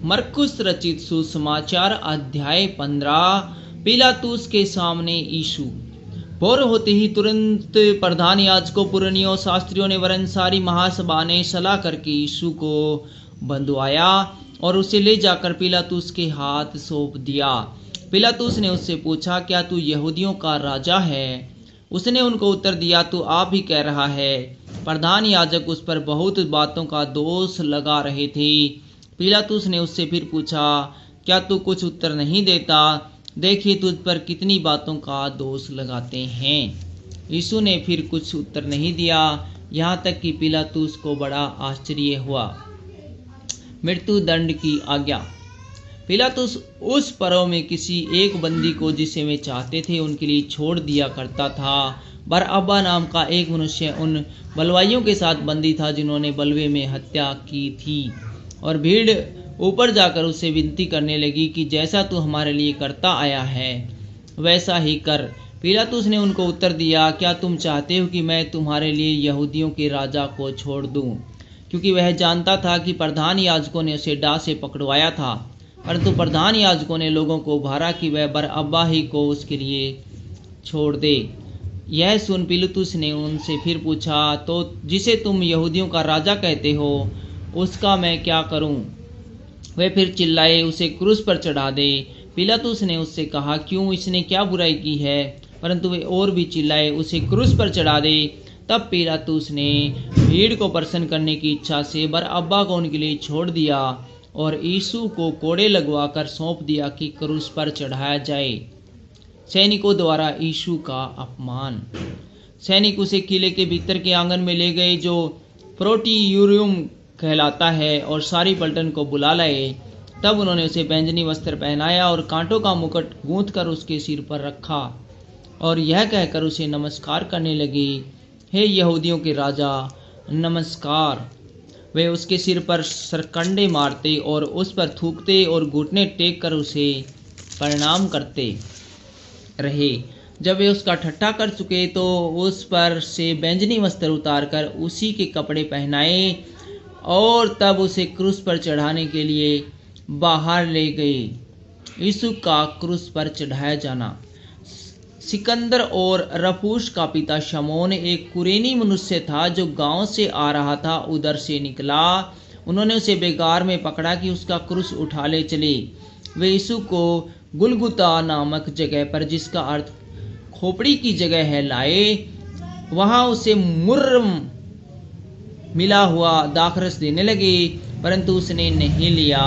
मरकुस रचित सुसमाचार अध्याय 15। पिलातुस के सामने यीशु। भोर होते ही तुरंत प्रधान याजकों, पुरनियों, शास्त्रियों ने वरन सारी महासभा ने सलाह करके यीशु को बंधुआया और उसे ले जाकर पिलातुस के हाथ सौंप दिया। पिलातुस ने उससे पूछा, क्या तू यहूदियों का राजा है? उसने उनको उत्तर दिया, तू आप ही कह रहा है। प्रधान याजक उस पर बहुत बातों का दोष लगा रहे थे। पिलातुस ने उससे फिर पूछा, क्या तू कुछ उत्तर नहीं देता? देखिए तुझ पर कितनी बातों का दोष लगाते हैं। यीशु ने फिर कुछ उत्तर नहीं दिया, यहाँ तक कि पिलातुस को बड़ा आश्चर्य हुआ। मृत्यु दंड की आज्ञा। पिलातुस उस पर्व में किसी एक बंदी को जिसे वे चाहते थे उनके लिए छोड़ दिया करता था। बरअब्बा नाम का एक मनुष्य उन बलवाइयों के साथ बंदी था जिन्होंने बलवे में हत्या की थी, और भीड़ ऊपर जाकर उससे विनती करने लगी कि जैसा तू हमारे लिए करता आया है वैसा ही कर। पिलातुस ने उनको उत्तर दिया, क्या तुम चाहते हो कि मैं तुम्हारे लिए यहूदियों के राजा को छोड़ दूं? क्योंकि वह जानता था कि प्रधान याजकों ने उसे डाह से पकड़वाया था। परंतु प्रधान याजकों ने लोगों को उभारा कि वह बरअब्बा ही को उसके लिए छोड़ दे। यह सुन पिलातुस ने उनसे फिर पूछा, तो जिसे तुम यहूदियों का राजा कहते हो उसका मैं क्या करूं? वे फिर चिल्लाए, उसे क्रूस पर चढ़ा दे। पिलातुस ने उससे कहा, क्यों, इसने क्या बुराई की है? परंतु वे और भी चिल्लाए, उसे क्रूस पर चढ़ा दे। तब पिलातुस ने भीड़ को प्रसन्न करने की इच्छा से बरअब्बा को उनके लिए छोड़ दिया और यीशु को कोड़े लगवाकर सौंप दिया कि क्रूस पर चढ़ाया जाए। सैनिकों द्वारा यीशु का अपमान। सैनिक उसे किले के भीतर के आंगन में ले गए जो प्रोटियूरियम कहलाता है, और सारी पलटन को बुला लाए। तब उन्होंने उसे बैंजनी वस्त्र पहनाया और कांटों का मुकुट गूंथ कर उसके सिर पर रखा, और यह कहकर उसे नमस्कार करने लगे, हे यहूदियों के राजा, नमस्कार। वे उसके सिर पर सरकंडे मारते और उस पर थूकते और घुटने टेक कर उसे प्रणाम करते रहे। जब वे उसका ठट्ठा कर चुके तो उस पर से बैंजनी वस्त्र उतारकर उसी के कपड़े पहनाए और तब उसे क्रूस पर चढ़ाने के लिए बाहर ले गए। यीशु का क्रूस पर चढ़ाया जाना। सिकंदर और रफूस का पिता शमौन एक कुरेनी मनुष्य था जो गांव से आ रहा था, उधर से निकला। उन्होंने उसे बेगार में पकड़ा कि उसका क्रूस उठा ले चले। वे यीशु को गुलगुता नामक जगह पर, जिसका अर्थ खोपड़ी की जगह है, लाए। वहां उसे मुर्र मिला हुआ दाखरस देने लगे, परंतु उसने नहीं लिया।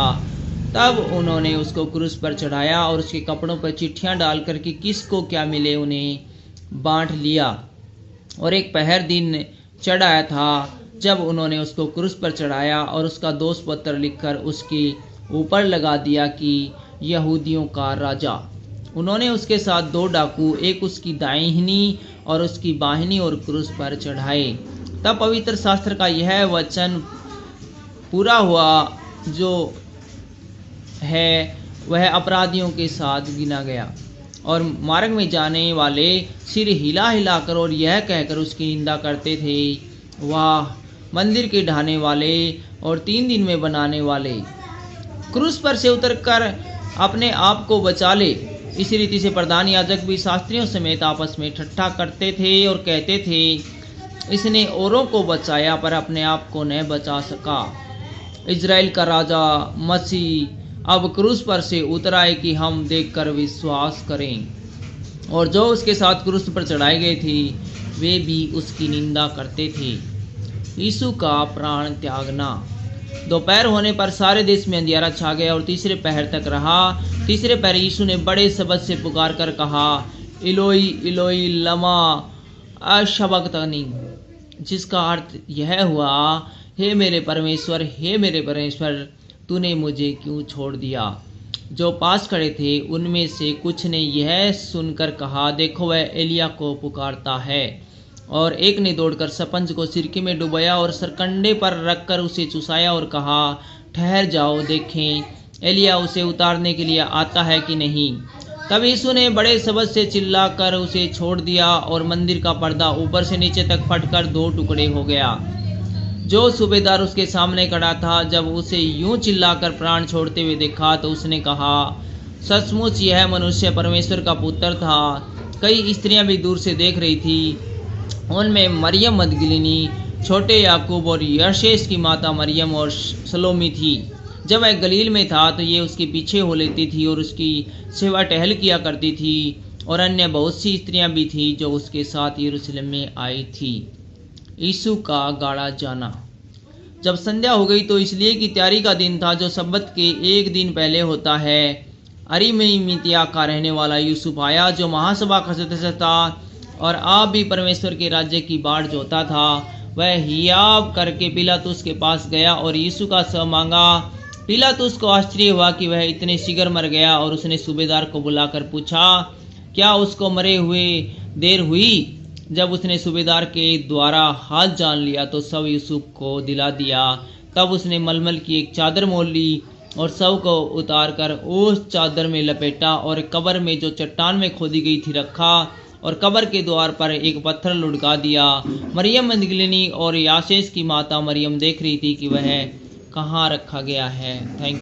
तब उन्होंने उसको क्रूस पर चढ़ाया और उसके कपड़ों पर चिट्ठियां डालकर कि किसको क्या मिले उन्हें बांट लिया। और एक पहर दिन चढ़ आया था जब उन्होंने उसको क्रूस पर चढ़ाया और उसका दोष पत्र लिखकर उसके ऊपर लगा दिया कि यहूदियों का राजा। उन्होंने उसके साथ 2 डाकू, एक उसकी दाहिनी और उसकी बाहिनी ओर क्रूस पर चढ़ाए। तब पवित्र शास्त्र का यह वचन पूरा हुआ जो है वह अपराधियों के साथ गिना गया। और मार्ग में जाने वाले सिर हिला हिलाकर और यह कहकर उसकी निंदा करते थे, वाह, मंदिर के ढाने वाले और 3 दिन में बनाने वाले, क्रूस पर से उतरकर अपने आप को बचा ले। इसी रीति से प्रधान याजक भी शास्त्रियों समेत आपस में ठट्ठा करते थे और कहते थे, इसने औरों को बचाया पर अपने आप को न बचा सका। इजराइल का राजा मसीह अब क्रूस पर से उतरा है कि हम देखकर विश्वास करें। और जो उसके साथ क्रूस पर चढ़ाए गए थे वे भी उसकी निंदा करते थे। यीशु का प्राण त्यागना। दोपहर होने पर सारे देश में अंधियारा छा गया और तीसरे पहर तक रहा। तीसरे पहर यीशु ने बड़े शब्द से पुकार कर कहा, इलोई इलोई लमा अशबक्तनी, जिसका अर्थ यह हुआ, हे मेरे परमेश्वर, हे मेरे परमेश्वर, तूने मुझे क्यों छोड़ दिया? जो पास खड़े थे उनमें से कुछ ने यह सुनकर कहा, देखो वह एलिया को पुकारता है। और एक ने दौड़कर स्पंज को सिरके में डुबाया और सरकंडे पर रखकर उसे चुसाया और कहा, ठहर जाओ, देखें एलिया उसे उतारने के लिए आता है कि नहीं। तब यीशु ने बड़े शब्द से चिल्लाकर उसे छोड़ दिया और मंदिर का पर्दा ऊपर से नीचे तक फटकर 2 टुकड़े हो गया। जो सूबेदार उसके सामने खड़ा था, जब उसे यूं चिल्लाकर प्राण छोड़ते हुए देखा तो उसने कहा, सचमुच यह मनुष्य परमेश्वर का पुत्र था। कई स्त्रियां भी दूर से देख रही थी। उनमें मरियम मगदलीनी, छोटे याकूब और यशेस की माता मरियम और सलोमी थी। जब वह गलील में था तो ये उसके पीछे हो लेती थी और उसकी सेवा टहल किया करती थी। और अन्य बहुत सी स्त्रियां भी थीं जो उसके साथ यरूशलेम में आई थी। यीशु का गाड़ा जाना। जब संध्या हो गई तो इसलिए कि तैयारी का दिन था, जो सब्बत के एक दिन पहले होता है, अरिमतिया का रहने वाला यूसुफ आया, जो महासभा का सदस्य था और आप भी परमेश्वर के राज्य की बाट जोता था। वह हियाव करके पिलातुस के पास गया और यीशु का शव मांगा। पिलातुस को आश्चर्य हुआ कि वह इतने शीघ्र मर गया, और उसने सूबेदार को बुलाकर पूछा, क्या उसको मरे हुए देर हुई? जब उसने सूबेदार के द्वारा हाथ जान लिया तो शव यूसुफ को दिला दिया। तब उसने मलमल की एक चादर मोल ली और शव को उतारकर उस चादर में लपेटा और कब्र में जो चट्टान में खोदी गई थी रखा, और कब्र के द्वार पर एक पत्थर लुढ़का दिया। मरियम मगदलीनी और यासेस की माता मरियम देख रही थी कि वह कहाँ रखा गया है। थैंक